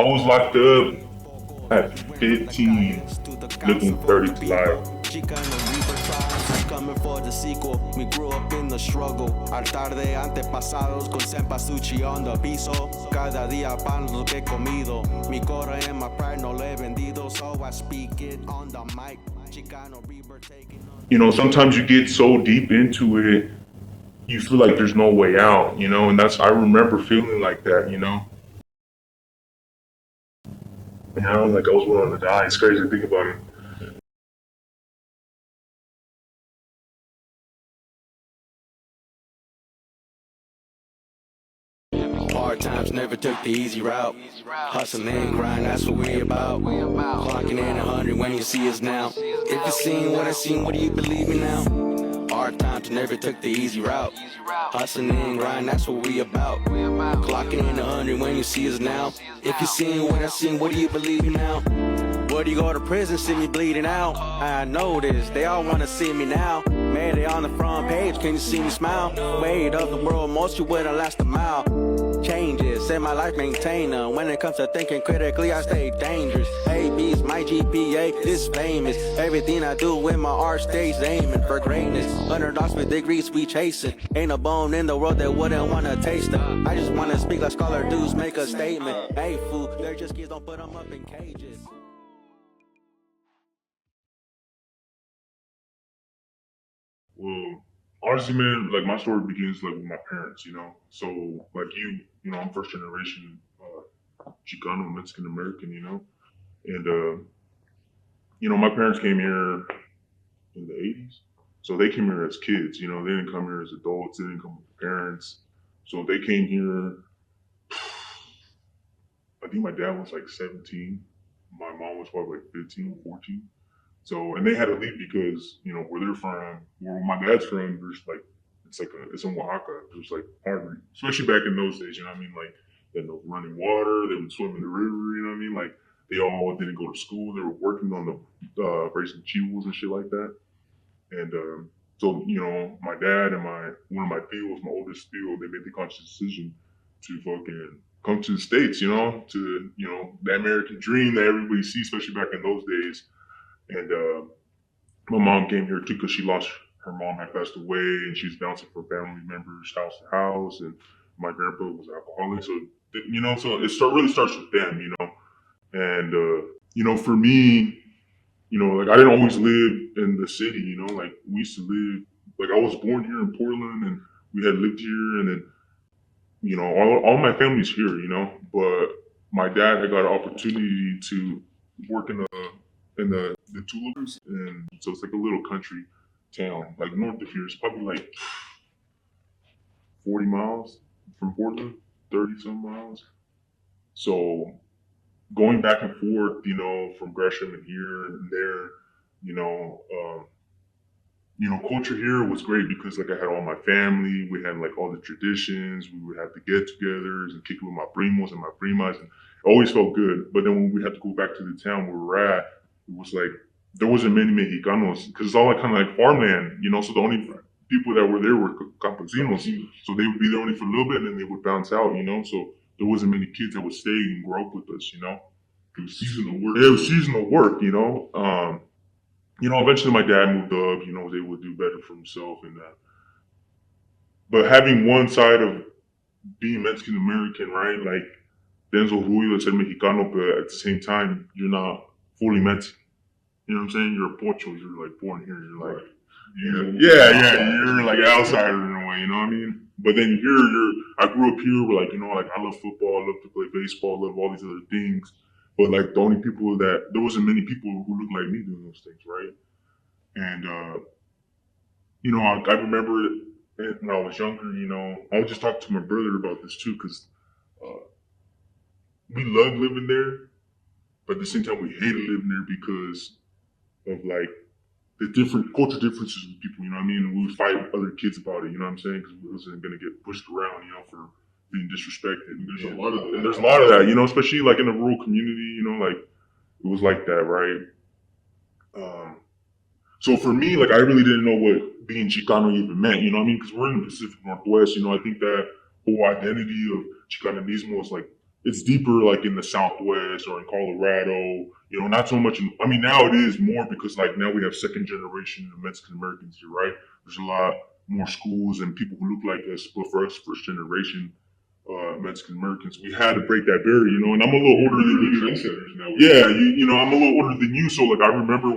I was locked up at 15, looking 30 to life. Coming for the sequel. We grew up in the struggle. Altar de antepasados con cempasúchil on the piso. Cada día pan lo que he comido. Mi cora and my pride no le he vendido. So I speak it on the mic. Chicano Reaper taking on. You know, sometimes you get so deep into it, you feel like there's no way out, you know, and I remember feeling like that, you know. Like I was willing to die. It's crazy to think about it. Hard times never took the easy route. Hustling and grind, that's what we about. Clocking in 100 when you see us now. If you seen what I seen, what do you believe me now? Hard times never took the easy route. Hustling and grind, that's what we about. Clocking in 100 when you see us now. If you seen what I seen, what do you believe me now? Where do you go to prison, see me bleeding out? I know this, they all wanna see me now. Made it on the front page, can you see me smile? Weight of the world, most you wouldn't last a mile. Changes in my life maintainer. When it comes to thinking critically, I stay dangerous. AB's my GPA is famous. Everything I do with my art stays aiming for greatness. Underdogs with degrees we chasing. Ain't a bone in the world that wouldn't wanna taste it. I just wanna speak like scholar dudes, make a statement. Hey fool, they're just kids, don't put them up in cages. Well, honestly, man, like my story begins like with my parents, you know. So like you know, I'm first generation Chicano, Mexican American, you know, and you know, my parents came here in the '80s, so they came here as kids, you know. They didn't come here as adults. They didn't come with parents. So they came here. I think my dad was like 17. My mom was probably like 15, 14. So, and they had to leave because, you know, where they're from, where my dad's from, there's like, it's in Oaxaca. There's like poverty, especially back in those days, you know what I mean? Like, they had no running water, they would swim in the river, you know what I mean? Like, they all didn't go to school. They were working on the, raising chivos and shit like that. And, so, you know, my dad and one of my tios, my oldest tio, they made the conscious decision to fucking come to the States, you know, to, you know, the American dream that everybody sees, especially back in those days. And my mom came here too because she lost her mom had passed away, and she was bouncing from family members house to house. And my grandpa was alcoholic, so you know, so really starts with them, you know. And you know, for me, you know, like I didn't always live in the city, you know, like we used to live, like I was born here in Portland, and we had lived here, and then you know, all my family's here, you know, but my dad had got an opportunity to work in the Tulips, and so it's like a little country town, like north of here. It's probably like 40 miles from Portland, 30 some miles. So going back and forth, you know, from Gresham and here and there, you know, culture here was great because like I had all my family, we had like all the traditions, we would have the get-togethers and kick it with my primos and my primas, and it always felt good. But then when we had to go back to the town where we're at, it was like there wasn't many Mexicanos because it's all like kind of like farmland, you know. So the only people that were there were campesinos, so they would be there only for a little bit and then they would bounce out, you know. So there wasn't many kids that would stay and grow up with us, you know. It was seasonal work. It was seasonal work, you know. You know, eventually my dad moved up, you know, was able to do better for himself and that. But having one side of being Mexican American, right? Like Denzel Julio said Mexicano, but at the same time, you're not fully Mexican. You know what I'm saying? You're a Pocho, you're like born here, you're like, you're like outsider in a way, you know what I mean? But then I grew up here, where like, you know, like I love football, I love to play baseball, I love all these other things. But like the only people there wasn't many people who looked like me doing those things, right? And you know, I remember when I was younger, you know, I would just talk to my brother about this too, because uh, we loved living there, but at the same time we hated living there because of like the different culture differences with people, you know what I mean? And we would fight with other kids about it, you know what I'm saying? Because we wasn't going to get pushed around, you know, for being disrespected. And there's a lot of that. And there's a lot of that, you know, especially like in a rural community, you know, like it was like that, right? So for me, like I really didn't know what being Chicano even meant, you know what I mean? Because we're in the Pacific Northwest, you know, I think that whole identity of Chicanismo is like it's deeper like in the Southwest or in Colorado. You know, not so much. I mean, now it is more because like now we have second generation of Mexican Americans here, right? There's a lot more schools and people who look like us, but for us, first generation Mexican Americans, we had to break that barrier, you know. And I'm a little older than you. Yeah, you know, I'm a little older than you, so like I remember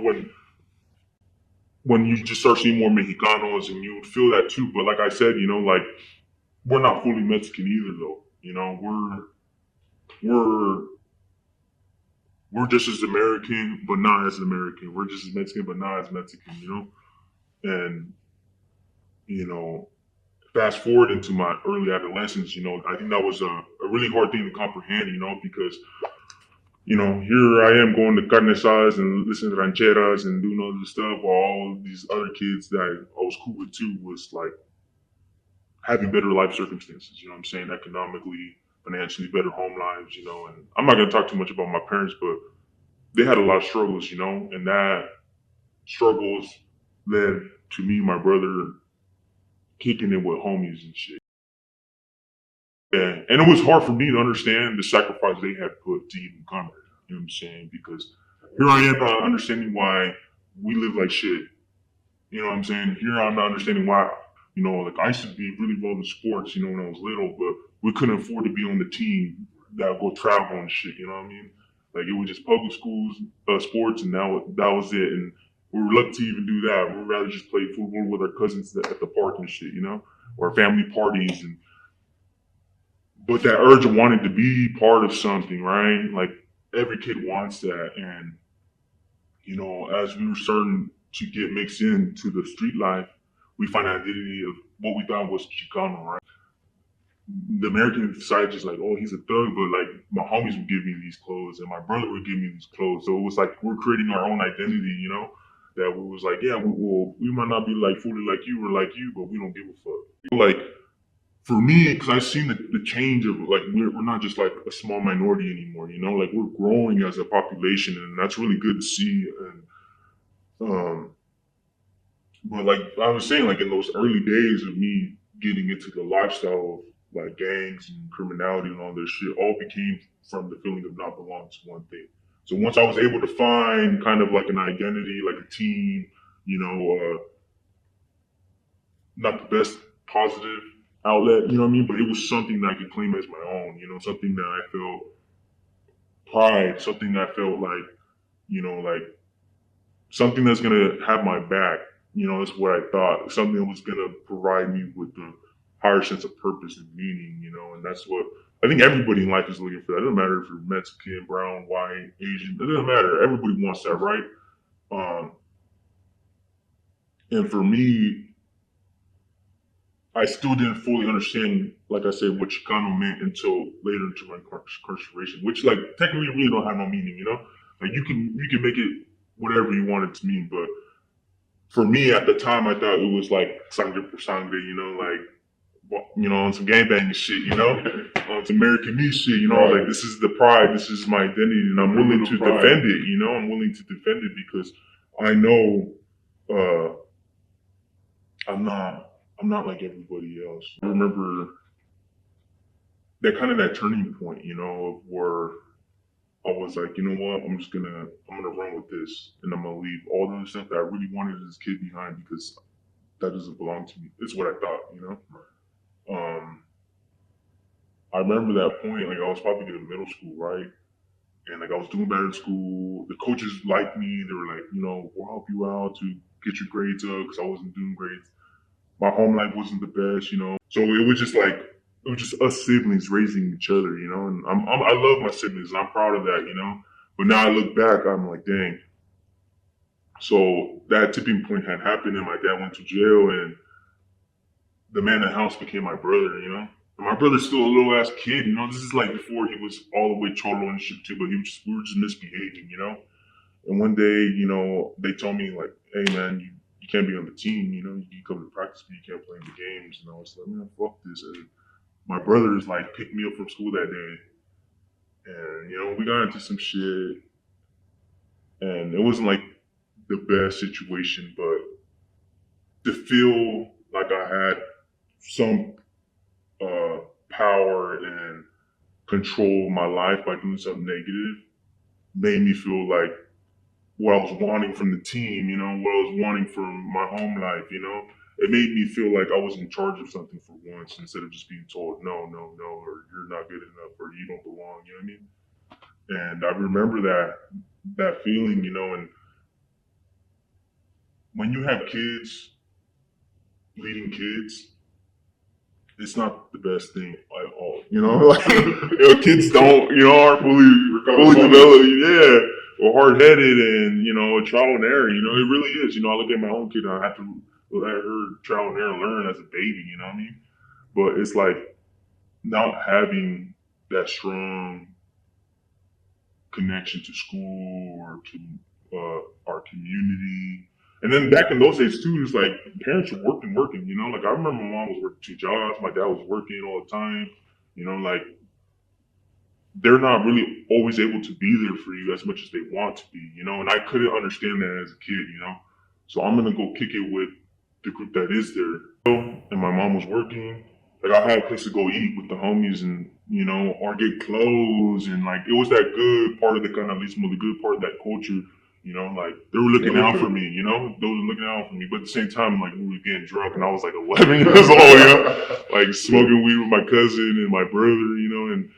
when you just start seeing more Mexicanos and you would feel that too. But like I said, you know, like we're not fully Mexican either, though. You know, we're we're just as American, but not as American. We're just as Mexican, but not as Mexican. You know, and you know, fast forward into my early adolescence, you know, I think that was a really hard thing to comprehend, you know, because, you know, here I am going to carne asadas and listening to rancheras and doing all this stuff while all these other kids that I was cool with too was like having better life circumstances, you know what I'm saying, economically, financially, better home lives, you know, and I'm not going to talk too much about my parents, but they had a lot of struggles, you know, and that struggles led to me and my brother kicking it with homies and shit. Yeah, and it was hard for me to understand the sacrifice they had put to even come here. You know what I'm saying? Because here I am not understanding why we live like shit. You know what I'm saying? Here I'm not understanding why, you know, like I used to be really well in sports, you know, when I was little, but we couldn't afford to be on the team that would go travel and shit. You know what I mean? Like it was just public schools, sports, and that was it. And we were lucky to even do that. We'd rather just play football with our cousins at the park and shit, you know, or family parties and but that urge of wanting to be part of something, right? Like every kid wants that. And, you know, as we were starting to get mixed into the street life, we find an identity of what we thought was Chicano, right? The American side just like, oh, he's a thug, but like my homies would give me these clothes and my brother would give me these clothes. So it was like we're creating our own identity, you know? That we was like, yeah, we might not be like fully like you or like you, but we don't give a fuck. Like for me, because I've seen the change of like we're not just like a small minority anymore, you know, like we're growing as a population, and that's really good to see. And but like I was saying, like in those early days of me getting into the lifestyle of like gangs and criminality and all this shit, all became from the feeling of not belonging to one thing. So once I was able to find kind of like an identity, like a team, you know, not the best positive outlet, you know what I mean? But it was something that I could claim as my own, you know, something that I felt pride, something that I felt like, you know, like something that's gonna have my back, you know, is what I thought. Something that was gonna provide me with a higher sense of purpose and meaning, you know, and that's what I think everybody in life is looking for. That. It doesn't matter if you're Mexican, brown, white, Asian, it doesn't matter. Everybody wants that, right? Um, and for me, I still didn't fully understand, like I said, what Chicano meant until later into my incarceration, which like technically really don't have no meaning, you know? Like you can make it whatever you want it to mean, but for me at the time I thought it was like sangre por sangre, you know, like you know, on some gangbanging shit, you know, on some American me shit, you know, right. Like this is the pride, this is my identity, and I'm willing to defend it, you know, I'm willing to defend it because I know I'm not I'm not like everybody else. I remember that kind of that turning point, you know, of where I was like, you know what, I'm gonna run with this and I'm gonna leave all the stuff that I really wanted as a kid behind because that doesn't belong to me. It's what I thought, you know. I remember that point, like I was probably in middle school, right? And like I was doing better in school. The coaches liked me. They were like, you know, we'll help you out to get your grades up because I wasn't doing grades. My home life wasn't the best, you know. So it was just like it was just us siblings raising each other, you know. And I love my siblings, and I'm proud of that, you know. But now I look back, I'm like, dang. So that tipping point had happened, and my dad went to jail, and the man in the house became my brother, you know. And my brother's still a little ass kid, you know. This is like before he was all the way cholo and shit too, but we were just misbehaving, you know. And one day, you know, they told me like, hey man, you can't be on the team, you know, you come to practice, but you can't play in the games. And I was like, man, fuck this. And my brothers like picked me up from school that day, and you know, we got into some shit, and it wasn't like the best situation, but to feel like I had some power and control my life by doing something negative made me feel like what I was wanting from the team, what I was wanting from my home life, It made me feel like I was in charge of something for once instead of just being told no, no, no, or you're not good enough, or you don't belong. You know what I mean? And I remember that feeling, and when you have kids, leading kids, it's not the best thing at all. Like kids don't, aren't fully developed, or hard headed, and a trial and error. It really is. I look at my own kid, and I have to let her trial and error learn as a baby. You know what I mean? But it's like not having that strong connection to school or to our community. And then back in those days too, it's like parents were working. Like I remember my mom was working 2 jobs, my dad was working all the time. Like they're not really always able to be there for you as much as they want to be. And I couldn't understand that as a kid. So I'm gonna go kick it with the group that is there. And my mom was working. Like I had a place to go eat with the homies and, or get clothes and like it was that good part of the kind of at least the good part of that culture, like they were looking out for me, they were looking out for me. But at the same time, like we were getting drunk and I was like 11 years old, like smoking weed with my cousin and my brother, and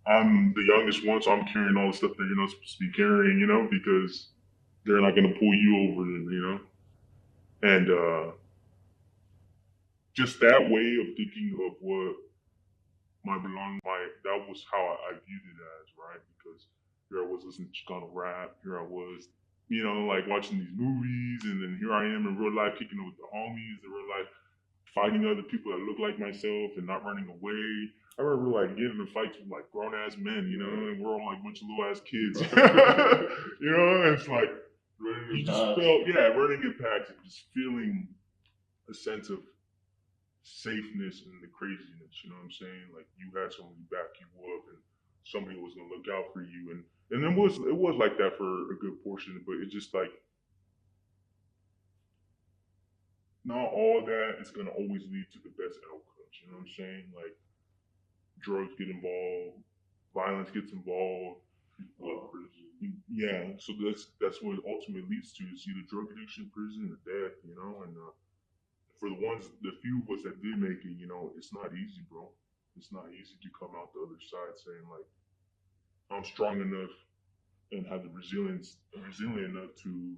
I'm the youngest one, so I'm carrying all the stuff that you're not supposed to be carrying, because they're not gonna pull you over, and just that way of thinking of what that was how I viewed it as, right? Because here I was listening to Chicano rap, here I was, like watching these movies, and then here I am in real life kicking it with the homies, in real life fighting other people that look like myself and not running away. I remember like getting in fights with like grown ass men, and we're all like a bunch of little ass kids. And it's like you just felt, running in packs and just feeling a sense of safeness and the craziness. You know what I'm saying? Like you had somebody back you up and somebody was gonna look out for you, and it was like that for a good portion, but it just like not all that is gonna always lead to the best outcomes. You know what I'm saying? Like drugs get involved, violence gets involved. Yeah, so that's what it ultimately leads to is either drug addiction, prison, or death. And for the few of us that did make it, it's not easy, bro. It's not easy to come out the other side saying like I'm strong enough and have the resilient enough to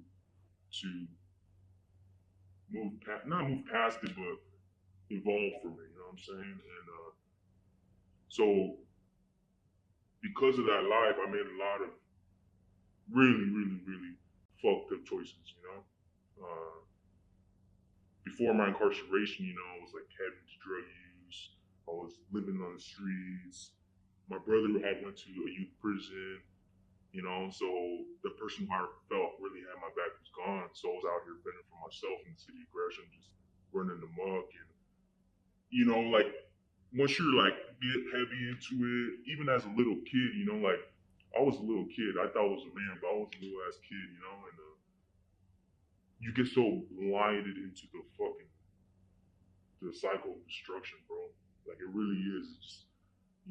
not move past it, but evolve from it. You know what I'm saying? And so because of that life, I made a lot of really, really, really fucked up choices. Uh, before my incarceration, I was like heading to drug use. I was living on the streets. My brother had went to a youth prison. So the person who I felt really had my back was gone. So I was out here fending for myself in the city of Gresham, just running amok. And like once you're like get heavy into it, even as a little kid, like I was a little kid. I thought I was a man, but I was a little ass kid, and you get so blinded into the cycle of destruction, bro. Like it really is. It's just,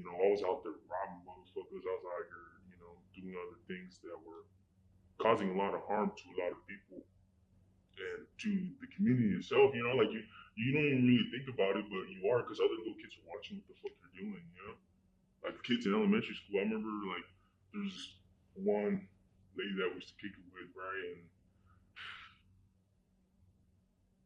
I was out there robbing motherfuckers. I was out here, doing other things that were causing a lot of harm to a lot of people and to the community itself. Like you don't even really think about it, but you are because other little kids are watching what the fuck you're doing. Like the kids in elementary school. I remember like there's one lady that we used to kick it with, right? And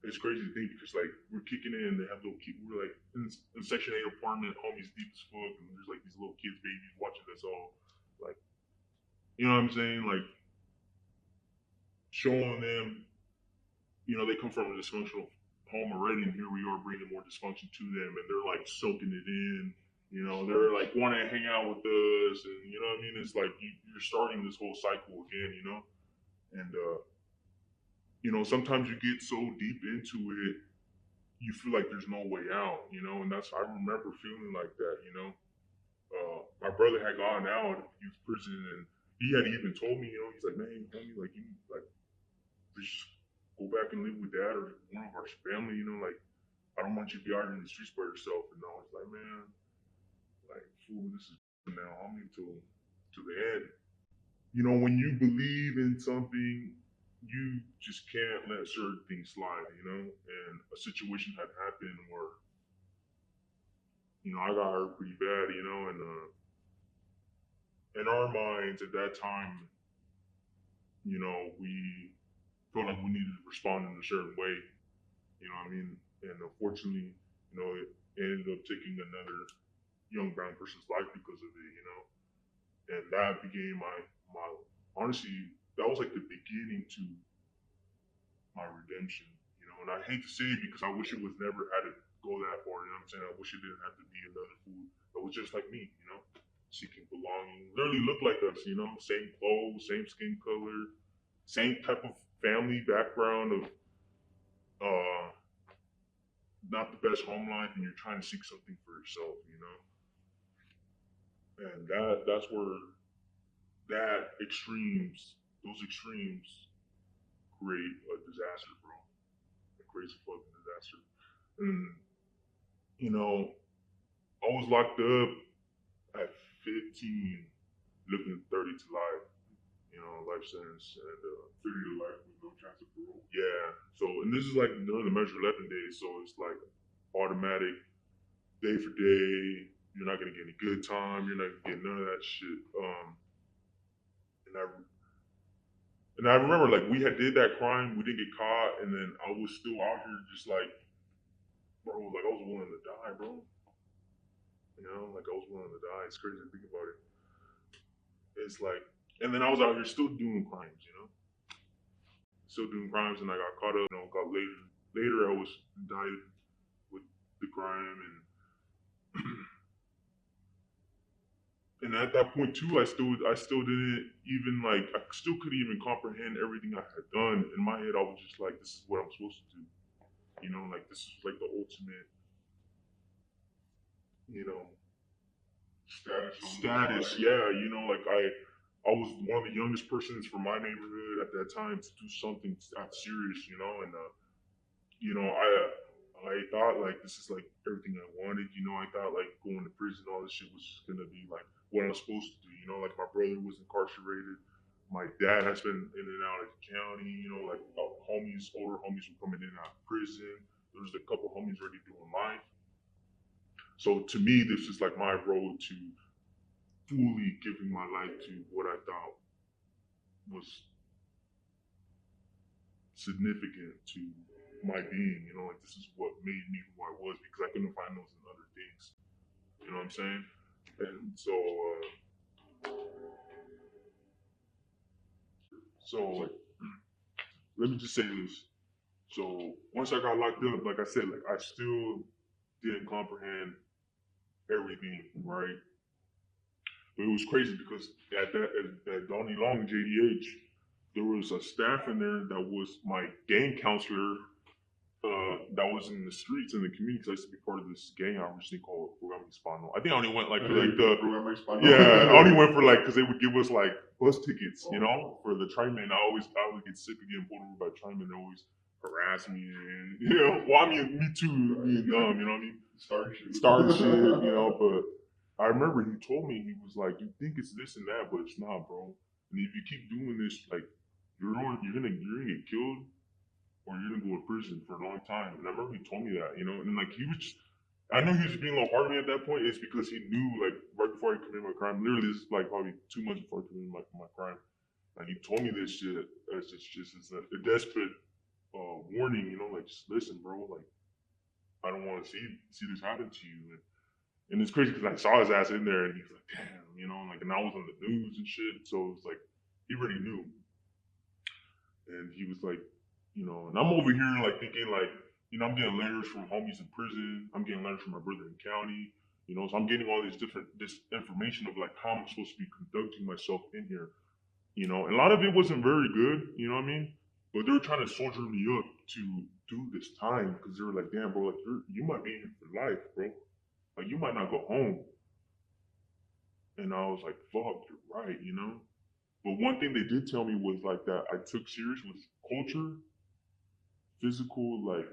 it's crazy to think because like we're kicking in, they have little kids. We're like in Section 8 apartment, homies deep as fuck, and there's like these little kids, babies watching us all. Like, you know what I'm saying? Like showing them, they come from a dysfunctional home already, and here we are bringing more dysfunction to them, and they're like soaking it in. They're like wanting to hang out with us, and you know what I mean. It's like you're starting this whole cycle again, and sometimes you get so deep into it you feel like there's no way out, and I remember feeling like that, My brother had gone out of youth prison and he had even told me, he's like, man, homie, like you like just go back and live with dad or one of our family, like I don't want you to be out in the streets by yourself. And I was like, man, fool, this is now. I'm into to the end. You know, when you believe in something, you just can't let certain things slide. You know, and a situation had happened where I got hurt pretty bad. You know, and in our minds at that time, we felt like we needed to respond in a certain way. You know what I mean? And unfortunately, it ended up taking another young brown person's life because of it. And that became my honestly, that was like the beginning to my redemption. And I hate to say it because I wish it was never had to go that far. You know what I'm saying? I wish it didn't have to be another fool that was just like me. Seeking belonging, literally looked like us. Same clothes, same skin color, same type of family background of uh not the best home life, and you're trying to seek something for yourself. And that's where those extremes create a disaster, bro. A crazy fucking disaster. And I was locked up at 15, looking 30 to life. Life sentence and 30 to life with no chance of parole. yeah. So, and this is like during the Measure 11 days, so it's like automatic, day for day. You're not gonna get any good time. You're not gonna get none of that shit. And I remember like we had did that crime, we didn't get caught, and then I was still out here just like, bro, like I was willing to die, bro. Like I was willing to die. It's crazy to think about it. It's like, and then I was out here still doing crimes, still doing crimes, and I got caught up. Got later. Later, I was indicted with the crime, and at that point too, I still didn't even like, I still couldn't even comprehend everything I had done. In my head, I was just like, this is what I'm supposed to do. Like this is like the ultimate, you know, status. Yeah, like I was one of the youngest persons from my neighborhood at that time to do something that serious, and I thought like this is like everything I wanted. I thought like going to prison, all this shit was just gonna be like what I was supposed to do. Like my brother was incarcerated, my dad has been in and out of the county. Like older homies were coming in and out of prison. There was a couple homies already doing life. So to me, this is like my road to fully giving my life to what I thought was significant to my being. Like this is what made me who I was, because I couldn't find those in other things. You know what I'm saying? And so like, let me just say this. So once I got locked up, like I said, like I still didn't comprehend everything, right? But it was crazy because at Donnie Long JDH, there was a staff in there that was my gang counselor, that was in the streets in the community, because I used to be part of this gang originally called Programming Spano. I think I only went like for like the yeah, I only went for like because they would give us like bus tickets, for the Trimen. I would get sick of getting pulled over by Trimen. They always harass me, and well, I mean, me too, being dumb, you know what I mean? Start shit, But I remember he told me, he was like, "You think it's this and that, but it's not, bro. And if you keep doing this, like, you're gonna get killed, or you're gonna go to prison for a long time." And I remember he told me that, and like he was just, I knew he was being a little hard on me at that point. It's because he knew, like, right before I committed my crime, literally this is like probably 2 months before I committed my crime, and he told me this shit as just as a desperate warning, like, just listen, bro, like I don't want to see this happen to you. And it's crazy because I saw his ass in there, and he's like, damn, like, and I was on the news and shit, so it's like he already knew. And he was like, and I'm over here like thinking like, I'm getting letters from homies in prison. I'm getting letters from my brother in county. So I'm getting all this information of like how I'm supposed to be conducting myself in here. And a lot of it wasn't very good. You know what I mean? But they were trying to soldier me up to do this time, because they were like, damn, bro, like you might be in here for life, bro. Like you might not go home. And I was like, fuck, you're right. But one thing they did tell me was like that I took serious was culture, physical,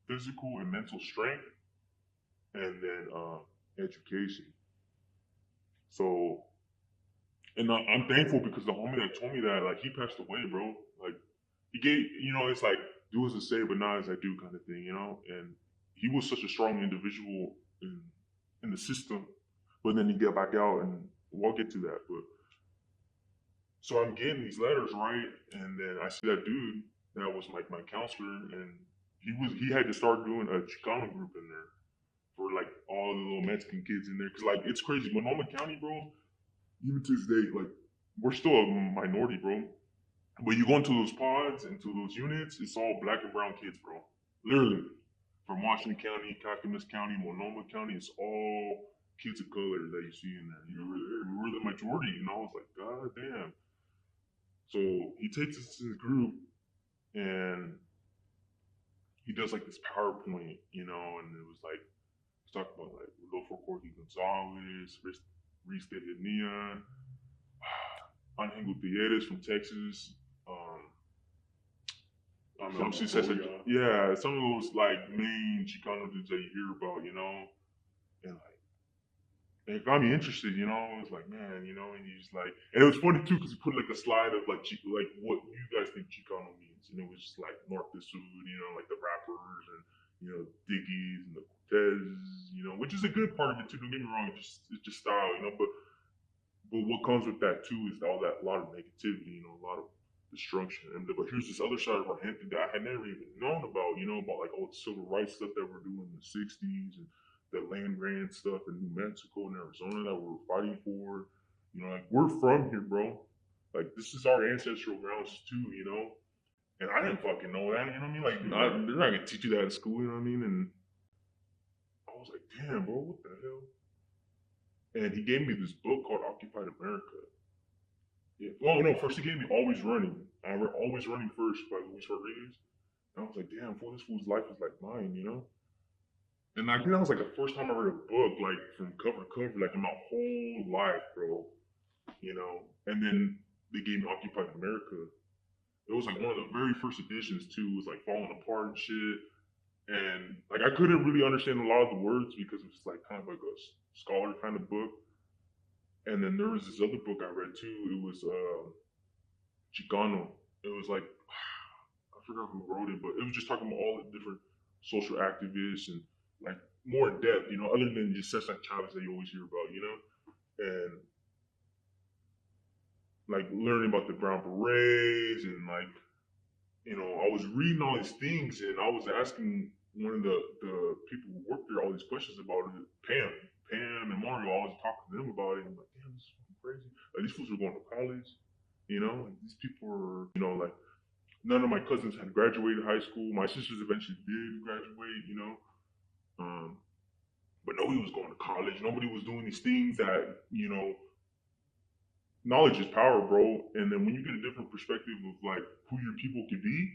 physical and mental strength, and then education. So, and I'm thankful because the homie that told me that, like, he passed away, bro. Like, he gave, it's like do as I say, but not as I do kind of thing, And he was such a strong individual in the system, but then he get back out, and we'll get to that. But so I'm getting these letters, right? And then I see that dude that was like my counselor, and he had to start doing a Chicano group in there for like all the little Mexican kids in there, cause like it's crazy. Monoma County, bro, even to this day, like we're still a minority, bro. But you go into those pods, into those units, it's all black and brown kids, bro. Literally, from Washington County, Clackamas County, Monoma County, it's all kids of color that you see in there. We're the majority, I was like, God damn. So he takes us to his group, and he does like this PowerPoint, and it was like he's talking about like Rodolfo Corky Gonzalez, Reese de Nia, Angel Gutierrez from Texas. Some success, yeah, some of those like main Chicano dudes that you hear about, and like it got me interested, It's like, man, and he's like, and it was funny too because he put like a slide of like like what you guys think Chicano means, and it was just like North de Sud, like the rappers and Diggies and the Cortez, which is a good part of it too. Don't get me wrong, it's just style, but what comes with that too is all that a lot of negativity, a lot of destruction. But here's this other side of our Hampton that I had never even known about, about like all the civil rights stuff that we're doing in the '60s and the land grant stuff in New Mexico and Arizona that we're fighting for. Like we're from here, bro. Like this is our ancestral grounds too, And I didn't fucking know that, what I mean? Like they're not gonna teach you that at school, you know what I mean? And I was like, damn, bro, what the hell? And he gave me this book called Occupied America. Yeah. Well, no, first he gave me Always Running. I read Always Running first by Luis Rodriguez. And I was like, damn, fool, this fool's life is like mine, And I think that was like the first time I read a book, like from cover to cover, like in my whole life, bro. And then they gave me Occupied America. It was like one of the very first editions too. It was like falling apart and shit. And like I couldn't really understand a lot of the words because it was like kind of like a scholar kind of book. And then there was this other book I read too. It was Chicano. It was like I forgot who wrote it, but it was just talking about all the different social activists and like more in depth, other than just Cesar Chavez that you always hear about, and like learning about the Brown Berets and like, I was reading all these things and I was asking one of the people who worked there all these questions about it, Pam and Mario. I was talking to them about it and I'm like, damn, this is fucking crazy. Like these fools are going to college, like these people are, like none of my cousins had graduated high school. My sisters eventually did graduate, but nobody was going to college. Nobody was doing these things that, knowledge is power, bro. And then when you get a different perspective of like who your people could be,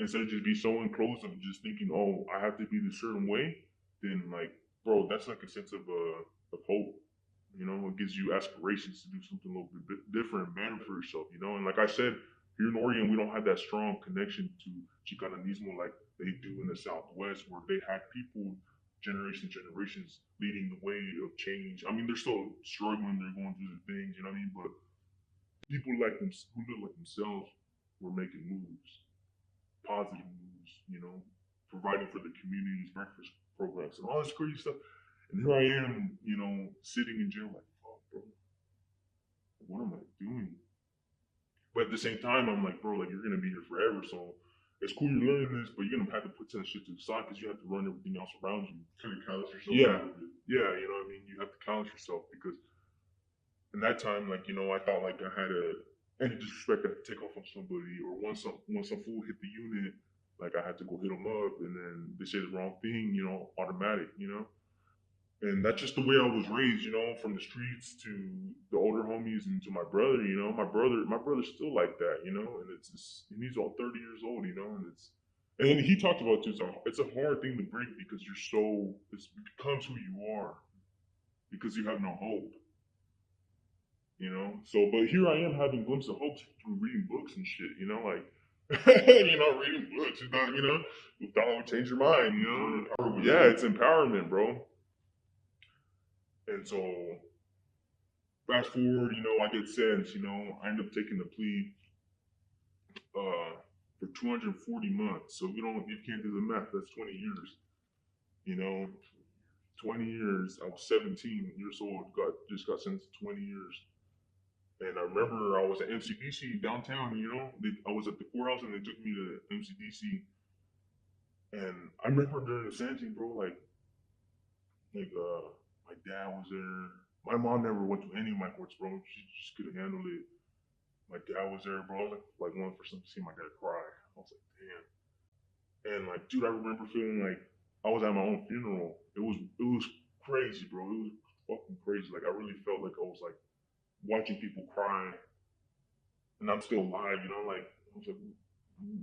instead of just be so enclosed of just thinking, oh, I have to be this certain way, then like, bro, that's like a sense of hope. It gives you aspirations to do something a little bit different and better for yourself. And like I said, here in Oregon, we don't have that strong connection to Chicananismo like they do in the Southwest, where they had people generations leading the way of change. I mean, they're still struggling, they're going through the things, you know what I mean? But people like them who look like themselves were making moves, positive moves, providing for the community's breakfast programs and all this crazy stuff. And here I am, sitting in jail like, fuck, bro, what am I doing? But at the same time, I'm like, bro, like you're gonna be here forever, so it's cool you're learning this, but you're gonna have to put some shit to the side because you have to run everything else around you. Kind of callous yourself. Yeah, yeah, you know what I mean. You have to challenge yourself because in that time, like I thought like I had any disrespect I could take off on somebody, or once some fool hit the unit, like I had to go hit them up, and then they say the wrong thing, automatic, And that's just the way I was raised, from the streets to the older homies and to my brother, My brother's still like that, and and he's all 30 years old, and then he talked about too. It's a hard thing to break because it becomes who you are because you have no hope, So, but here I am having glimpses of hope through reading books and shit, like, reading books, that will change your mind, Yeah, it's empowerment, bro. And so fast forward, I get sentenced. I end up taking the plea for 240 months. So you can't do the math. That's 20 years. You know, 20 years. I was 17 years old. Just got sentenced to 20 years. And I remember I was at MCDC downtown. I was at the courthouse and they took me to MCDC. And I remember during the sentencing, bro, my dad was there. My mom never went to any of my courts, bro. She just couldn't handle it. My dad was there, bro. I was like one person to see my dad cry. I was like, damn. And dude, I remember feeling like I was at my own funeral. It was crazy, bro. It was fucking crazy. Like I really felt like I was like watching people cry, and I'm still alive. Like I was like,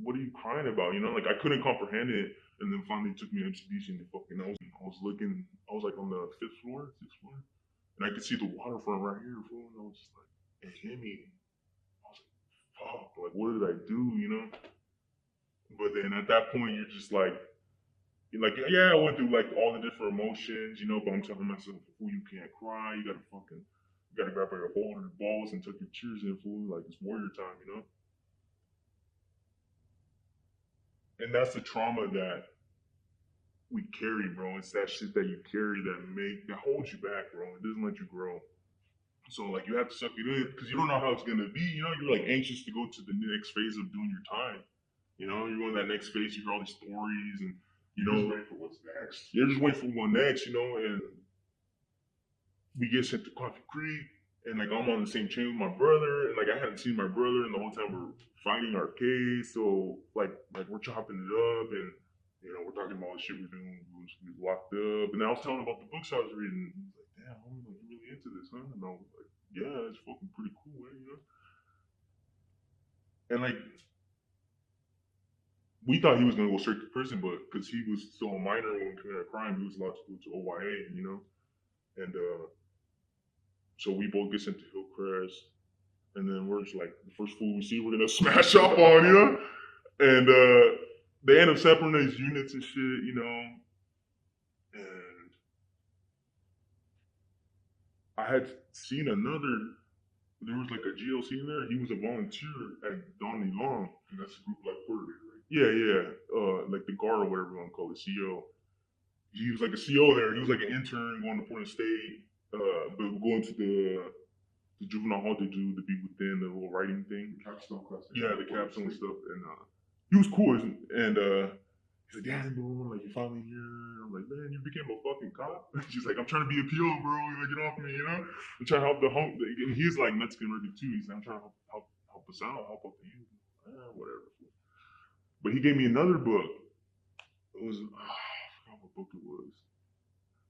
what are you crying about? Like I couldn't comprehend it. And then finally took me to MCDC and I was looking. I was like on the sixth floor, and I could see the waterfront right here, fool. And I was just like, it hit me. I was like, fuck, like what did I do? But then at that point, you're just like, yeah, I went through like all the different emotions, but I'm telling myself, fool, you can't cry. You gotta grab your hold of your balls and tuck your tears in, fool. Like it's warrior time. And that's the trauma that we carry, bro. It's that shit that you carry that holds you back, bro. It doesn't let you grow. So like you have to suck it in because you don't know how it's gonna be. You're like anxious to go to the next phase of doing your time. You're on that next phase. You hear all these stories, and Just wait for what's next. you're just waiting for one next. And we get sent to Coffee Creek, and like I'm on the same chain with my brother, and like I hadn't seen my brother, and the whole time we're fighting our case. So like we're chopping it up, and we're talking about all the shit we're doing. We was locked up, and I was telling him about the books I was reading. He was like, "Damn, homie, like you really into this, huh?" And I was like, "Yeah, it's fucking pretty cool, man." And like we thought he was gonna go straight to prison, but because he was still a minor when he committed a crime, he was allowed to go to OYA. And so we both get sent to Hillcrest, and then we're just like the first fool we see, we're gonna smash up on. And they end up separating these units and shit, and I had seen there was like a GLC in there. He was a volunteer at Donny Long. And that's a group like Puerto Rico, right? Yeah. Like the guard or whatever you want to call it, CO. He was like a CO there. He was like an intern going to Portland State, but going to the juvenile hall to do the Be Within, the little writing thing. The capstone class. Yeah, the capstone stuff. And he was cool. And he's like, damn, bro, like you finally here. I'm like, man, you became a fucking cop. She's like, I'm trying to be a PO, bro. Like, get off me, I'm trying to help and he's like Mexican American too. He's like, I'm trying to help us out, help out the youth. Whatever. But he gave me another book. It was I forgot what book it was.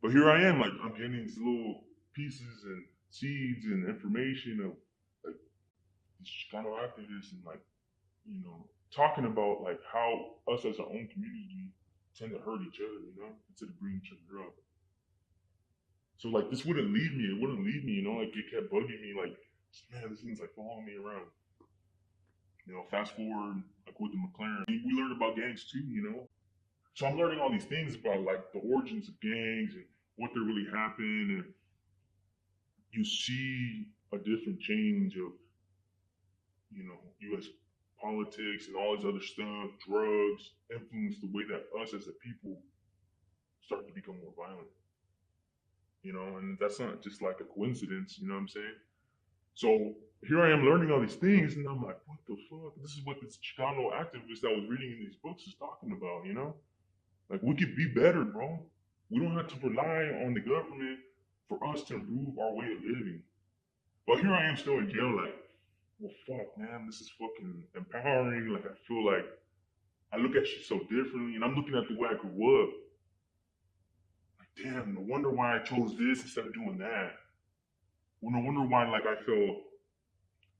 But here I am, like I'm getting these little pieces and seeds and information of like these Chicano activists and like talking about like how us as our own community tend to hurt each other, instead of bringing each other up. So like this wouldn't leave me. It wouldn't leave me. Like it kept bugging me. Like man, this thing's like following me around. Fast forward like with the McLaren, we learned about gangs too. So I'm learning all these things about like the origins of gangs and what they really happen, and you see a different change of U.S. politics and all this other stuff, drugs influence the way that us as a people start to become more violent. And that's not just like a coincidence, you know what I'm saying? So here I am learning all these things, and I'm like, what the fuck? This is what this Chicano activist I was reading in these books is talking about, Like we could be better, bro. We don't have to rely on the government for us to improve our way of living. But here I am still in jail, like, well, fuck, man, this is fucking empowering. Like, I feel like I look at shit so differently, and I'm looking at the way I grew up. Like, damn, no wonder why I chose this instead of doing that. Well, no wonder why, like, I felt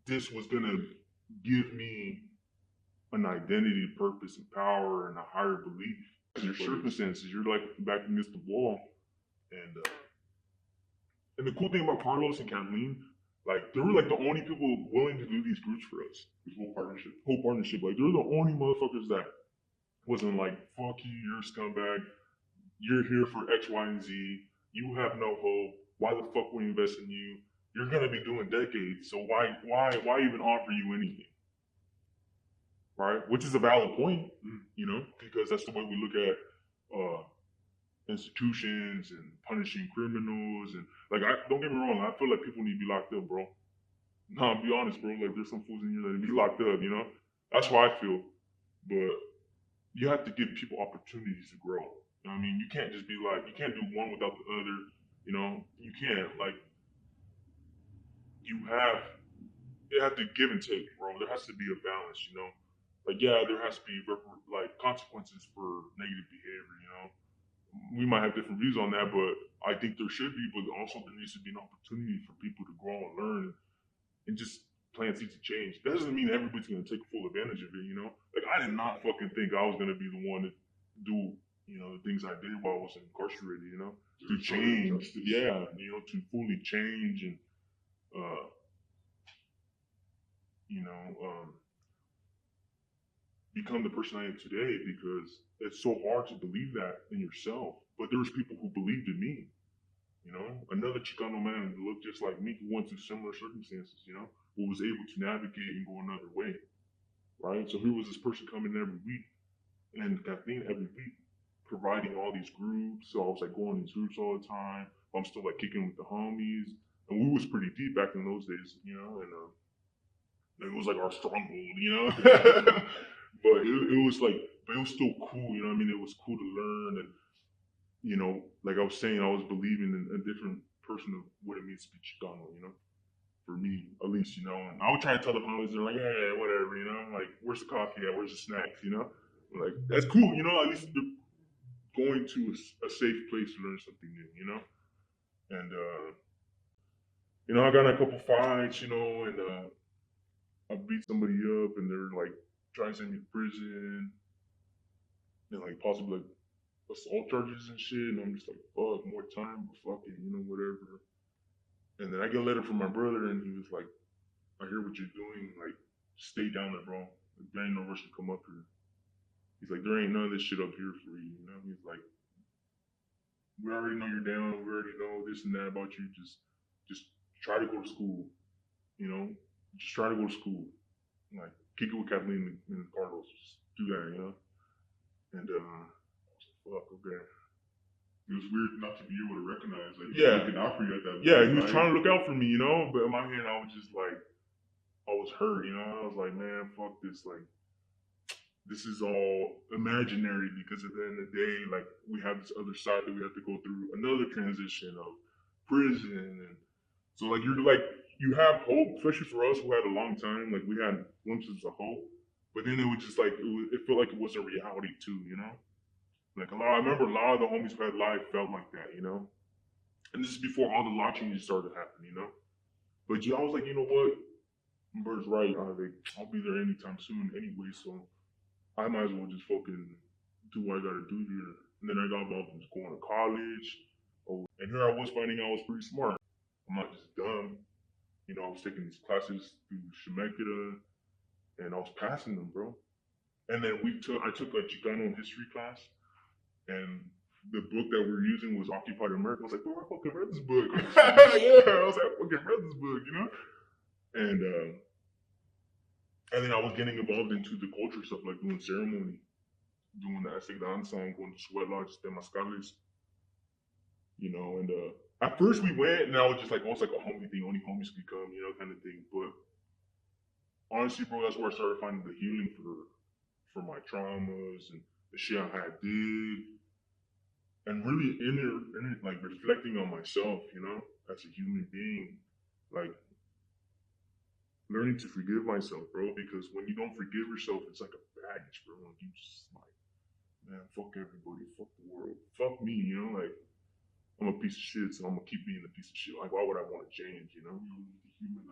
this was gonna give me an identity, purpose, and power, and a higher belief. Your circumstances, you're like back against the wall, and the cool thing about Carlos and Kathleen, like they were like the only people willing to do these groups for us. This whole partnership. Like they're the only motherfuckers that wasn't like, fuck you, you're a scumbag. You're here for X, Y, and Z. You have no hope. Why the fuck would we invest in you? you're gonna be doing decades. So why even offer you anything, right? Which is a valid point, because that's the way we look at institutions and punishing criminals. And like, don't get me wrong, I feel like people need to be locked up, bro. No, I'll be honest, bro. Like, there's some fools in here that need to be locked up. That's how I feel. But you have to give people opportunities to grow. You know what I mean? You can't just be like, you can't do one without the other. You can't. Like, you have to give and take, bro. There has to be a balance. Like, yeah, there has to be like consequences for negative behavior. We might have different views on that, but I think there should be. But also, there needs to be an opportunity for people to grow and learn and just plant seeds of change. That doesn't mean everybody's gonna take full advantage of it. Like, I did not fucking think I was gonna be the one to do the things I did while I was incarcerated. To change, to fully change and become the person I am today, because it's so hard to believe that in yourself. But there was people who believed in me. Another Chicano man who looked just like me, who went through similar circumstances, who was able to navigate and go another way, right? So here was this person coming every week, and Kathleen every week providing all these groups. So I was like going in groups all the time. I'm still like kicking with the homies, and we was pretty deep back in those days, and it was like our stronghold, But it was like, but it was still cool, what I mean? It was cool to learn, and like I was saying, I was believing in a different person of what it means to be Chicano, for me at least, and I would try to tell the homies, they're like, yeah, whatever, like, where's the coffee at? Where's the snacks, Like, that's cool, at least they're going to a safe place to learn something new, and I got in a couple fights, and I beat somebody up, and they're like trying to send me to prison, and like possibly like assault charges and shit, and I'm just like, fuck, more time, but fuck it, whatever. And then I get a letter from my brother, and he was like, I hear what you're doing, like, stay down there, bro. Like, there ain't no rush to come up here. He's like, there ain't none of this shit up here for you, He's like, we already know you're down, we already know this and that about you, just try to go to school, just try to go to school. Like, kick it with Kathleen and Carlos, just do that, And I was like, fuck, okay. It was weird not to be able to recognize, like, Yeah. looking out for you at that point. Yeah, he was trying to look out for me, but in my head, I was just like, I was hurt, I was like, man, fuck this. Like, this is all imaginary, because at the end of the day, like, we have this other side that we have to go through another transition of prison. And so, like, you have hope, especially for us who had a long time. Like, we had glimpses of hope, but then it was just like, it felt like it was a reality too, Like, I remember a lot of the homies who had live felt like that, And this is before all the law changes started happening, But I was like, you know what? Bird's right. I'll be there anytime soon anyway, so I might as well just fucking do what I gotta do here. And then I got involved in going to college. Oh, and here I was finding out I was pretty smart. I'm not just dumb. I was taking these classes through Shemekita, and I was passing them, bro. And then I took a Chicano history class, and the book that we were using was Occupied America. I was like, bro, I fucking read this book. Yeah, I was like, I fucking read this book, And then I was getting involved into the culture stuff, like doing ceremony, doing the Aztec dance song, going to sweat lodges, temazcales, And at first we went, and I was just like, oh, it's like a homie thing, only homies could come, kind of thing. But honestly, bro, that's where I started finding the healing for my traumas and the shit I had did, and really like reflecting on myself, as a human being, like learning to forgive myself, bro. Because when you don't forgive yourself, it's like a baggage, bro. Like, you just like, man, fuck everybody, fuck the world, fuck me, Like, I'm a piece of shit, so I'm gonna keep being a piece of shit. Like, why would I want to change,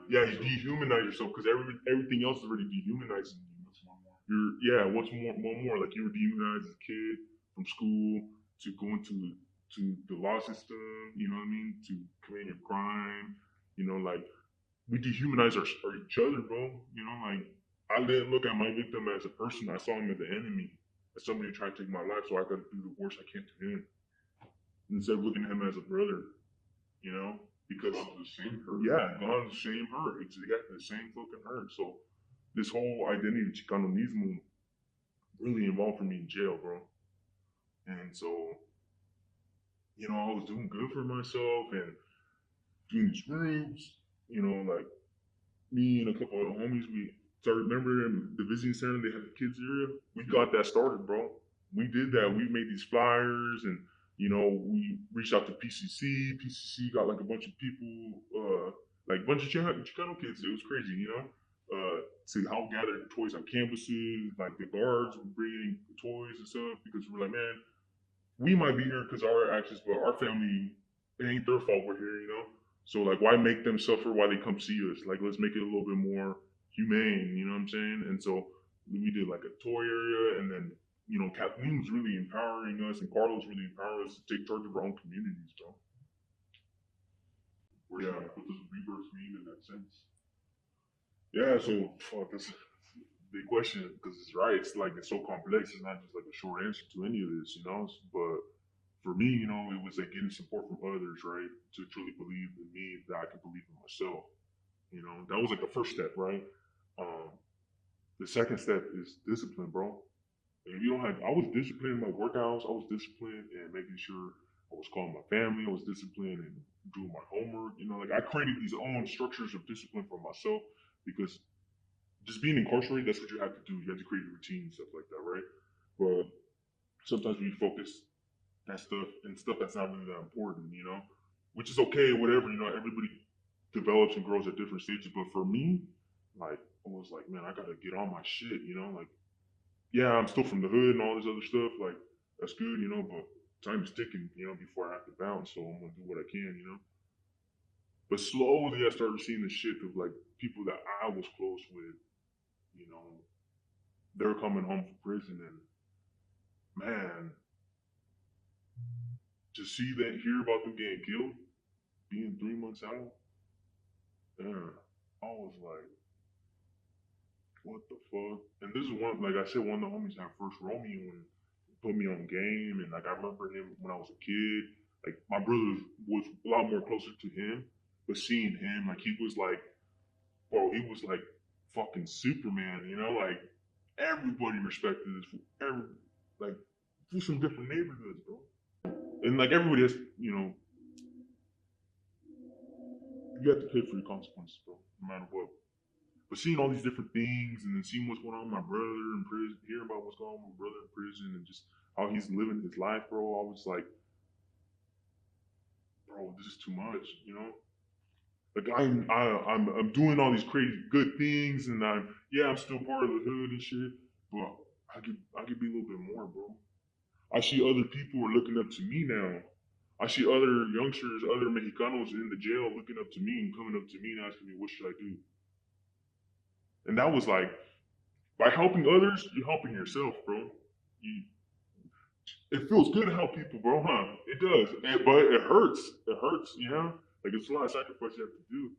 Yeah, you dehumanize yourself, because everything else is already dehumanizing you. What's one more? Like, you were dehumanized as a kid from school to going to the law system, you know what I mean? To committing a crime, like, we dehumanize each other, bro. Like, I didn't look at my victim as a person. I saw him as an enemy, as somebody trying to take my life, so I gotta do the worst I can to him, instead of looking at him as a brother, because Gone to the same hurt. yeah, gone the same hurt. It's got the same fucking hurt. So this whole identity Chicanonismo really involved for me in jail, bro. And so, I was doing good for myself and doing these groups, like me and a couple of homies, we started, remember in the visiting center, they had the kids area? We got that started, bro. We did that. We made these flyers and, we reached out to PCC. PCC got like a bunch of people, like a bunch of Chicano kids. It was crazy, to help gather toys on campuses. Like the guards were bringing toys and stuff because we're like, man, we might be here because our actions, but our family, it ain't their fault we're here. So like, why make them suffer while they come see us? Like, let's make it a little bit more humane. You know what I'm saying? And so we did like a toy area, and then Kathleen was really empowering us, and Carlos really empowered us to take charge of our own communities, bro. What does rebirth mean in that sense? Yeah. So fuck, that's a big question because it's right. It's like it's so complex. It's not just like a short answer to any of this. But for me, it was like getting support from others, right? To truly believe in me that I can believe in myself. That was like the first step, right? Um, the second step is discipline, bro. If you don't have, I was disciplined in my workouts. I was disciplined in making sure I was calling my family. I was disciplined in doing my homework. Like I created these own structures of discipline for myself because just being incarcerated, that's what you have to do. You have to create a routine and stuff like that, right? But sometimes we focus that stuff and stuff that's not really that important, which is okay, whatever, everybody develops and grows at different stages. But for me, like, I was like, man, I gotta get on my shit, like, yeah, I'm still from the hood and all this other stuff, like, that's good, but time is ticking, before I have to bounce, so I'm gonna do what I can. But slowly I started seeing the shift of like people that I was close with, you know, they're coming home from prison and man, to see that, hear about them getting killed, being 3 months out, yeah, I was like, what the fuck? And this is one, like I said, one of the homies had first Romeo and put me on game. And like I remember him when I was a kid. Like my brother was a lot more closer to him, but seeing him, like he was like, bro, he was like fucking Superman. Like everybody respected this. Like through some different neighborhoods, bro. And like everybody has, you have to pay for your consequences, bro, no matter what. But seeing all these different things and then seeing what's going on with my brother in prison, hearing about what's going on with my brother in prison and just how he's living his life, bro, I was like, bro, this is too much. Like I'm doing all these crazy good things and I'm still part of the hood and shit, but I could be a little bit more, bro. I see other people are looking up to me now. I see other youngsters, other Mexicanos in the jail looking up to me and coming up to me and asking me, what should I do? And that was like, by helping others, you're helping yourself, bro. You, it feels good to help people, bro, huh? It does. But it hurts. It hurts. Like it's a lot of sacrifice you have to do.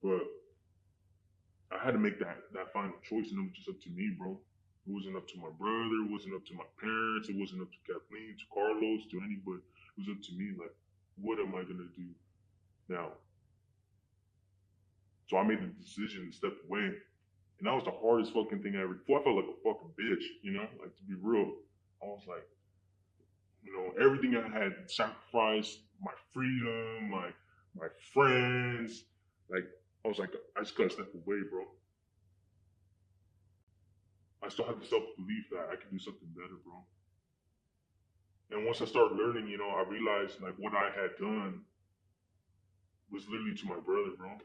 But I had to make that final choice, and it was just up to me, bro. It wasn't up to my brother. It wasn't up to my parents. It wasn't up to Kathleen, to Carlos, to anybody. It was up to me. Like, what am I gonna do now? So I made the decision to step away, and that was the hardest fucking thing I ever. I felt like a fucking bitch. Like to be real. I was like, everything I had sacrificed, my freedom, my friends. Like I was like, I just gotta step away, bro. I still have the self belief that I can do something better, bro. And once I started learning, I realized like what I had done was literally to my brother, bro.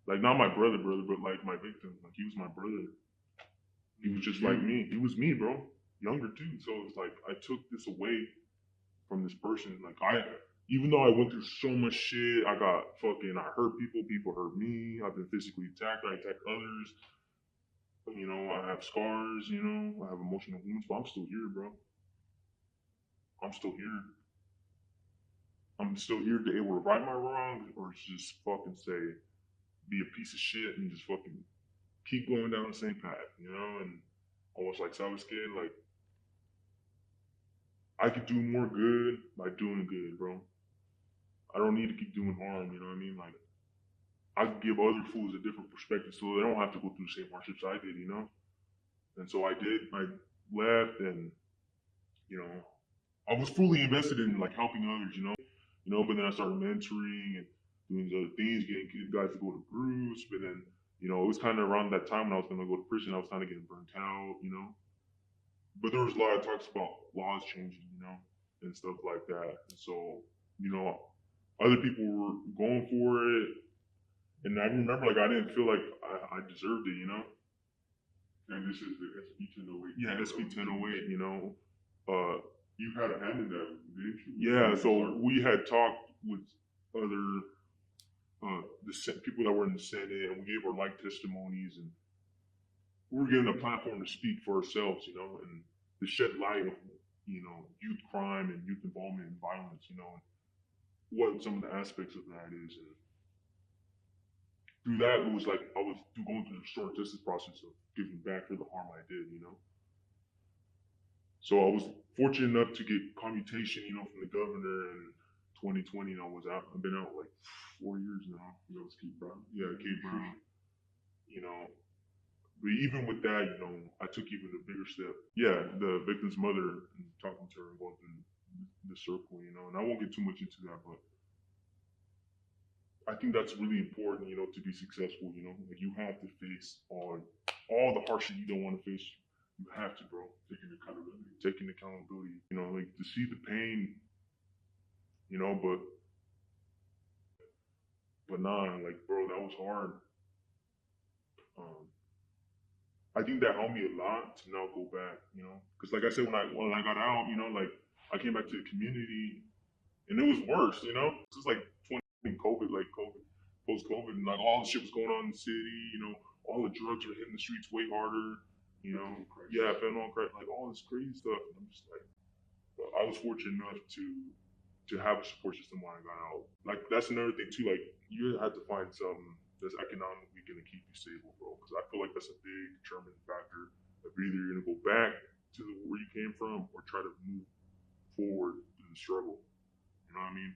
Like not my brother, but like my victim. Like he was my brother. He was just like me. He was me, bro. Younger too. So it's like I took this away from this person. Like even though I went through so much shit, I hurt people hurt me. I've been physically attacked. I attacked others. I have scars. I have emotional wounds, but I'm still here, bro. I'm still here. I'm still here to able to right my wrongs or just fucking say, be a piece of shit and just fucking keep going down the same path. And almost like Sabbath kid, like I could do more good by doing good, bro. I don't need to keep doing harm. You know what I mean? Like I can give other fools a different perspective, so they don't have to go through the same hardships I did. You know? And so I did. I left, and you know, I was fully invested in like helping others. But then I started mentoring and doing these other things, getting guys to go to groups. But then, it was kind of around that time when I was going to go to prison. I was kind of getting burnt out. But there was a lot of talks about laws changing, and stuff like that. And so, other people were going for it, and I remember like I didn't feel like I deserved it. And this is the SB 1008. Yeah, SB 1008. You had a hand in that, didn't you? Yeah, so we had talked with other people that were in the Senate, and we gave our like testimonies, and we were given a platform to speak for ourselves, and to shed light of, youth crime and youth involvement in violence, and what some of the aspects of that is. And through that, it was like I was going through the short justice process of giving back for the harm I did, So I was fortunate enough to get commutation, from the governor in 2020, and I was out. I've been out like 4 years now. That was Keith Brown. Yeah, Cape Brown. But even with that, I took even a bigger step. Yeah, the victim's mother, and talking to her and going through the circle, and I won't get too much into that, but I think that's really important, to be successful, like you have to face all the hardship you don't want to face. You have to, bro. Taking accountability, like to see the pain, but nah, like, bro, that was hard. I think that helped me a lot to now go back, because like I said, when I got out, like I came back to the community, and it was worse, This is like 20 COVID, like COVID, post COVID, and like all the shit was going on in the city, all the drugs were hitting the streets way harder, yeah, fentanyl, crack, like all this crazy stuff, and I'm just like, well, I was fortunate enough to have a support system when I got out. Like that's another thing too, like you have to find something that's economically going to keep you stable, bro. Because I feel like that's a big determining factor of either you're going to go back to where you came from or try to move forward through the struggle. You know what I mean?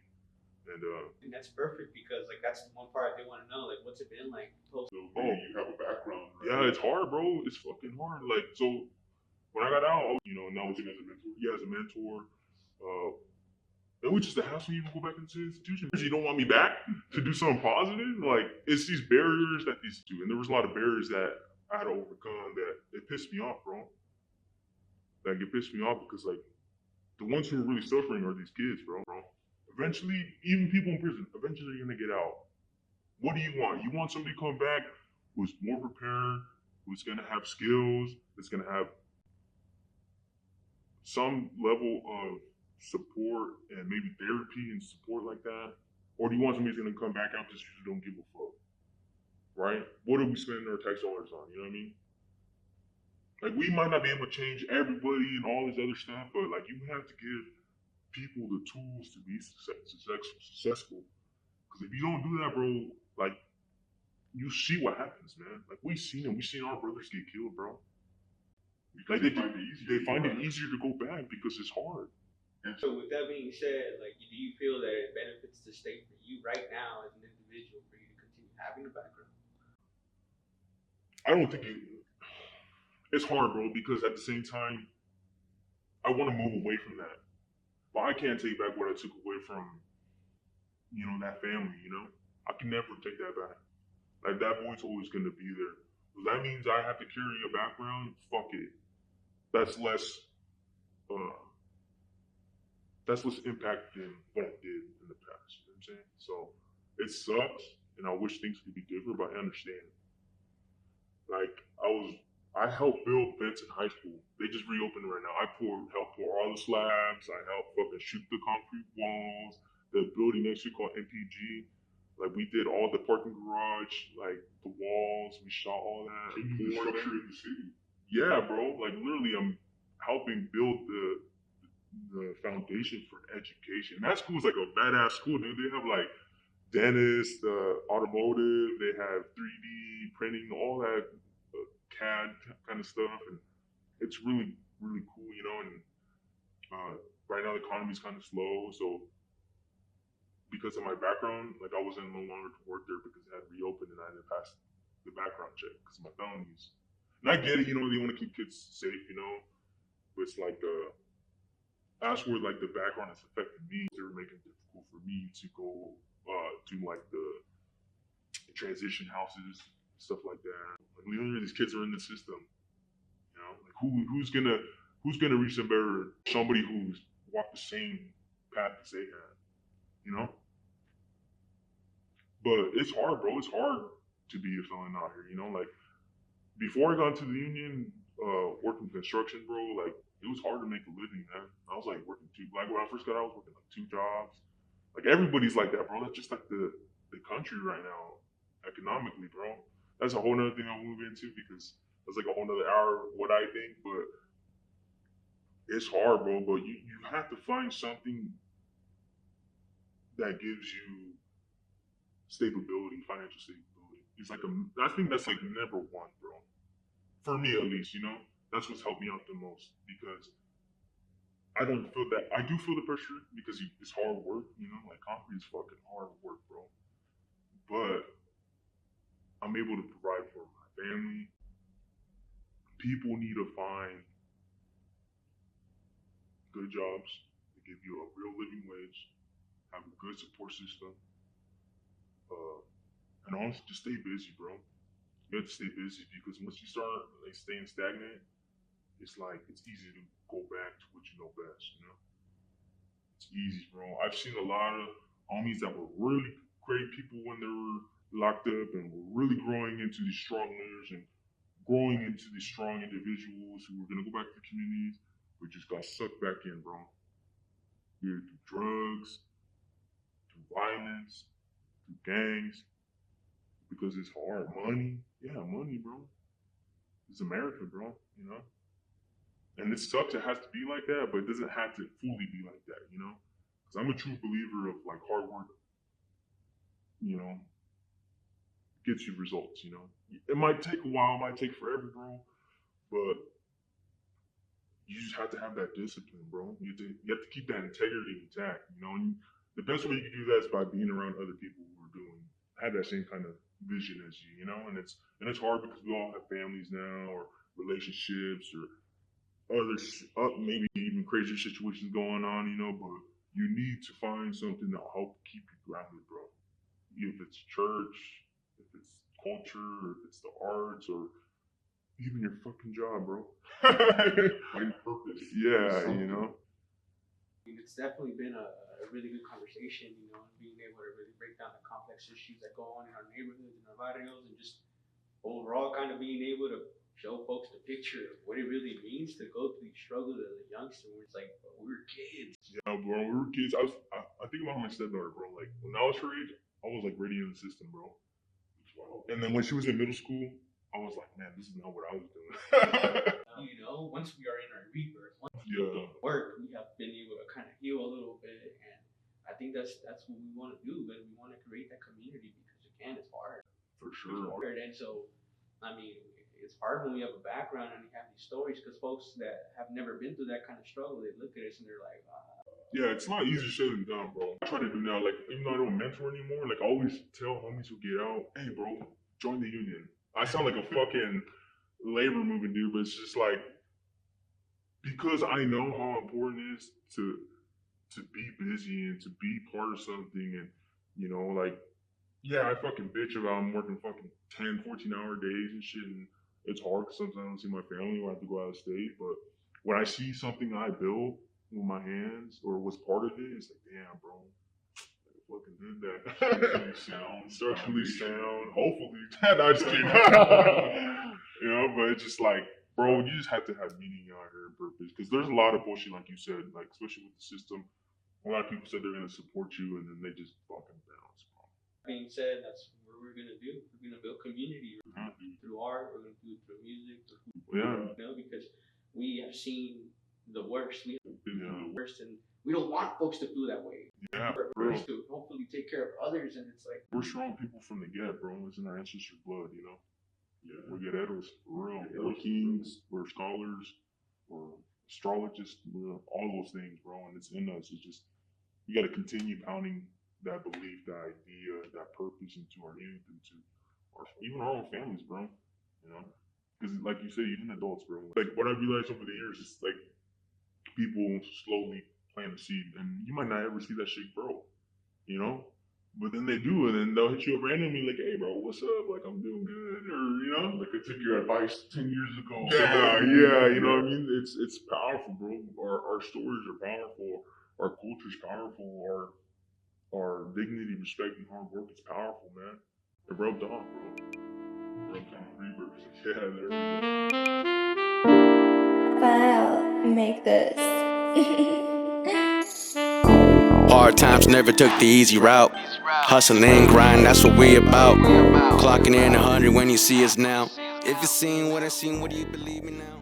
And that's perfect because like that's the one part I did want to know. Like, what's it been like post? So you have a background, right? Yeah, it's hard, bro. It's fucking hard. Like, so when I got out, now Working as a mentor. Yeah, as a mentor. It was just a hassle to even go back into the institution. You don't want me back to do something positive? Like, it's these barriers that these do. And there was a lot of barriers that I had to overcome that it pissed me off, bro. Like, it pissed me off because, like, the ones who are really suffering are these kids, bro. Eventually, even people in prison, eventually they're going to get out. What do you want? You want somebody to come back who's more prepared, who's going to have skills, that's going to have some level of support and maybe therapy and support like that? Or do you want somebody who's gonna come back out just because you don't give a fuck? Right? What are we spending our tax dollars on? You know what I mean? Like we might not be able to change everybody and all this other stuff, but like you have to give people the tools to be successful. Because if you don't do that, bro, like you see what happens, man. Like we seen our brothers get killed, bro. Like they find it easier to go back because it's hard. And so with that being said, like, do you feel that it benefits the state for you right now as an individual for you to continue having a background? I don't think it's hard, bro, because at the same time, I want to move away from that. But I can't take back what I took away from, that family, I can never take that back. Like that boy's always gonna be there. If that means I have to carry a background, fuck it. That's less impact than what I did in the past. You know what I'm saying? So it sucks, and I wish things could be different, but I understand. Like I helped build Benson High School. They just reopened right now. I helped pour all the slabs. I helped fucking shoot the concrete walls. The building next to called MPG. Like we did all the parking garage, like the walls. We shot all that. The structure in the city. Yeah, bro. Like literally, I'm helping build the foundation for education. That school's like a badass school, dude. They have like dentists, automotive, they have 3D printing, all that CAD kind of stuff, and it's really, really cool, And right now the economy's kind of slow, so because of my background, like I wasn't no longer to work there because it had reopened and I didn't pass the background check because of my felonies. And I get it, you know, they want to keep kids safe, you know, but it's like that's where like the background has affected me. They were making it difficult for me to go do like the transition houses, stuff like that. Like these kids are in the system, you know, like who's gonna reach them better? Somebody who's walked the same path as they had, you know. But it's hard, bro. It's hard to be a felon out here, you know. Like before I got into the union, working construction, bro. Like it was hard to make a living, man. I was like working like when I first got out, I was working like 2 jobs. Like everybody's like that, bro. That's just like the country right now, economically, bro. That's a whole nother thing I'll move into because that's like a whole nother hour what I think, but it's hard, bro. But you have to find something that gives you stability, financial stability. It's like I think that's like number one, bro. For me at least, you know, that's what's helped me out the most because I don't feel that. I do feel the pressure because it's hard work, you know. Like concrete is fucking hard work, bro. But I'm able to provide for my family. People need to find good jobs that give you a real living wage, have a good support system, and honestly, just stay busy, bro. You have to stay busy because once you start like staying stagnant, it's like it's easy to go back to what you know best, you know. It's easy, bro. I've seen a lot of homies that were really great people when they were locked up and were really growing into these strong leaders and growing into these strong individuals who were gonna go back to the communities, but just got sucked back in, bro. Either through drugs, through violence, through gangs, because it's hard. Money, yeah, money, bro. It's America, bro. You know. And it sucks. It has to be like that, but it doesn't have to fully be like that, you know. Because I'm a true believer of like hard work. You know, gets you results. You know, it might take a while, it might take forever, bro, but you just have to have that discipline, bro. You have to keep that integrity intact. You know, and the best way you can do that is by being around other people who are doing have that same kind of vision as you. You know, and it's hard because we all have families now or relationships or other maybe even crazy situations going on, you know, but you need to find something that'll help keep you grounded, bro. If it's church, if it's culture, if it's the arts, or even your fucking job, bro. Find purpose. Yeah, you know. It's definitely been a really good conversation, you know, and being able to really break down the complex issues that go on in our neighborhoods and our barrios, and just overall kind of being able to show folks the picture of what it really means to go through these struggles as a youngster. Where it's like, bro, we were kids. Yeah, bro. When we were kids, I think about my stepdaughter, bro. Like when I was her age, I was like ready in the system, bro. And then when she was in middle school, I was like, man, this is not what I was doing. You know, once we are in our rebirth, once we Yeah. work, we have been able to kind of heal a little bit, and I think that's what we want to do. But we want to create that community because again, it's hard. For sure. It's hard, and so I mean, it's hard when we have a background and we have these stories because folks that have never been through that kind of struggle, they look at us and they're like, Yeah, it's not easier said than done, bro. I try to do now, like, even though I don't mentor anymore, like, I always tell homies who get out, hey, bro, join the union. I sound like a fucking labor moving dude, but it's just like, because I know how important it is to be busy and to be part of something and, you know, like, yeah, I fucking bitch about I'm working fucking 10, 14-hour days and shit, and it's hard because sometimes I don't see my family or I have to go out of state, but when I see something I built with my hands or was part of it, it's like, damn, bro, I fucking did that. Structurally sound, hopefully. No, just kidding. You know, but it's just like, bro, you just have to have meaning out here and purpose because there's a lot of bullshit, like you said, like especially with the system. A lot of people said they're gonna support you, and then they just fucking bounce, bro. being said, that's what we're gonna do. We're gonna build community. We're gonna do it through art. We're gonna do it through music. Yeah. You know, because we have seen the worst. We have Yeah. the worst, and we don't want folks to feel that way. Yeah, We're bro. first to hopefully take care of others, and it's like We're strong people from the get, bro. It's in our ancestors' blood, you know. Yeah. We're guerreros, for real. We're kings, we're scholars, we're astrologists, we're all those things, bro. And it's in us. It's just you got to continue pounding that belief, that idea, that purpose into our youth, into even our own families, bro. You know, because like you said, even adults, bro. Like what I realized over the years is like people slowly plant a seed, and you might not ever see that shit grow. You know, but then they do, and then they'll hit you up randomly, like, "Hey, bro, what's up? Like, I'm doing good," or you know, Like they took your advice 10 years ago. yeah, you know what I mean? It's powerful, bro. Our stories are powerful. Our culture's powerful. Our dignity, respect, and hard work is powerful, man. It rubbed off, bro. Rubbed off. Rebirth. Yeah, there we go. File, make this. Hard times never took the easy route. Hustle and grind, that's what we about. Clocking in 100 when you see us now. If you seen what I seen, what do you believe me now?